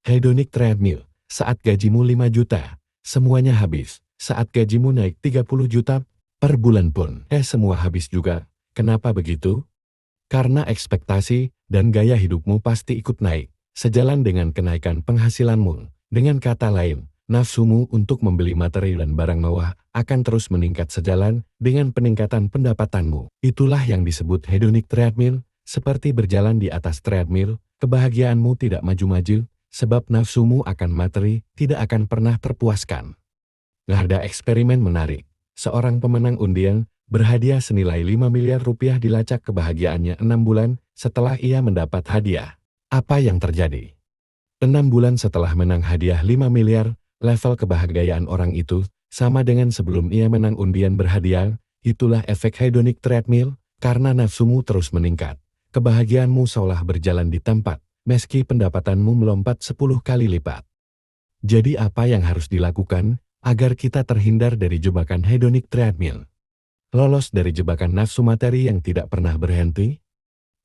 Hedonic treadmill. Saat gajimu 5 juta, semuanya habis. Saat gajimu naik 30 juta per bulan pun, semua habis juga. Kenapa begitu? Karena ekspektasi dan gaya hidupmu pasti ikut naik, sejalan dengan kenaikan penghasilanmu. Dengan kata lain, nafsumu untuk membeli materi dan barang mewah akan terus meningkat sejalan dengan peningkatan pendapatanmu. Itulah yang disebut hedonic treadmill. Seperti berjalan di atas treadmill, kebahagiaanmu tidak maju-maju, sebab nafsumu akan materi tidak akan pernah terpuaskan. Ada eksperimen menarik. Seorang pemenang undian berhadiah senilai 5 miliar rupiah dilacak kebahagiaannya 6 bulan setelah ia mendapat hadiah. Apa yang terjadi? 6 bulan setelah menang hadiah 5 miliar, level kebahagiaan orang itu sama dengan sebelum ia menang undian berhadiah. Itulah efek hedonic treadmill, karena nafsumu terus meningkat. Kebahagiaanmu seolah berjalan di tempat, meski pendapatanmu melompat 10 kali lipat. Jadi apa yang harus dilakukan agar kita terhindar dari jebakan hedonic treadmill? Lolos dari jebakan nafsu materi yang tidak pernah berhenti?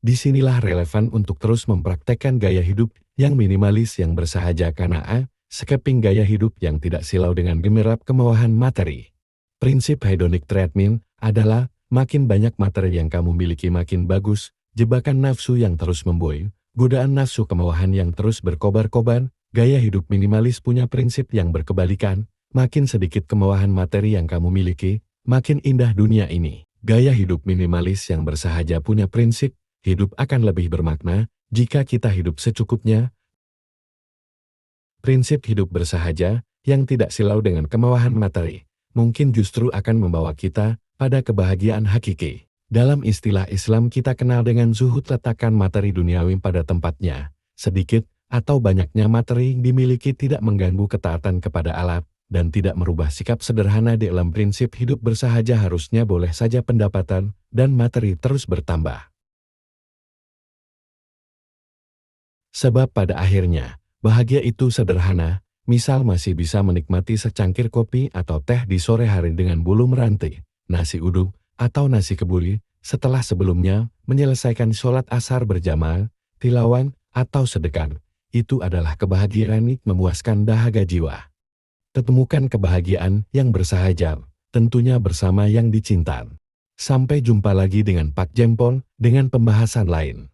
Disinilah relevan untuk terus mempraktekkan gaya hidup yang minimalis yang bersahaja karena sekeping gaya hidup yang tidak silau dengan gemerlap kemewahan materi. Prinsip hedonic treadmill adalah makin banyak materi yang kamu miliki makin bagus, jebakan nafsu yang terus membuai, godaan nafsu kemewahan yang terus berkobar-kobar. Gaya hidup minimalis punya prinsip yang berkebalikan, makin sedikit kemewahan materi yang kamu miliki, makin indah dunia ini. Gaya hidup minimalis yang bersahaja punya prinsip, hidup akan lebih bermakna jika kita hidup secukupnya. Prinsip hidup bersahaja yang tidak silau dengan kemewahan materi, mungkin justru akan membawa kita pada kebahagiaan hakiki. Dalam istilah Islam kita kenal dengan zuhud, letakkan materi duniawi pada tempatnya. Sedikit atau banyaknya materi yang dimiliki tidak mengganggu ketaatan kepada alat, dan tidak merubah sikap sederhana dalam prinsip hidup bersahaja. Harusnya boleh saja pendapatan dan materi terus bertambah. Sebab pada akhirnya, bahagia itu sederhana, misal masih bisa menikmati secangkir kopi atau teh di sore hari dengan bulu meranti, nasi uduk, atau nasi kebuli, setelah sebelumnya menyelesaikan sholat asar berjamaah, tilawah, atau sedekah. Itu adalah kebahagiaan memuaskan dahaga jiwa. Temukan kebahagiaan yang bersahaja, tentunya bersama yang dicinta. Sampai jumpa lagi dengan Pak Jempol dengan pembahasan lain.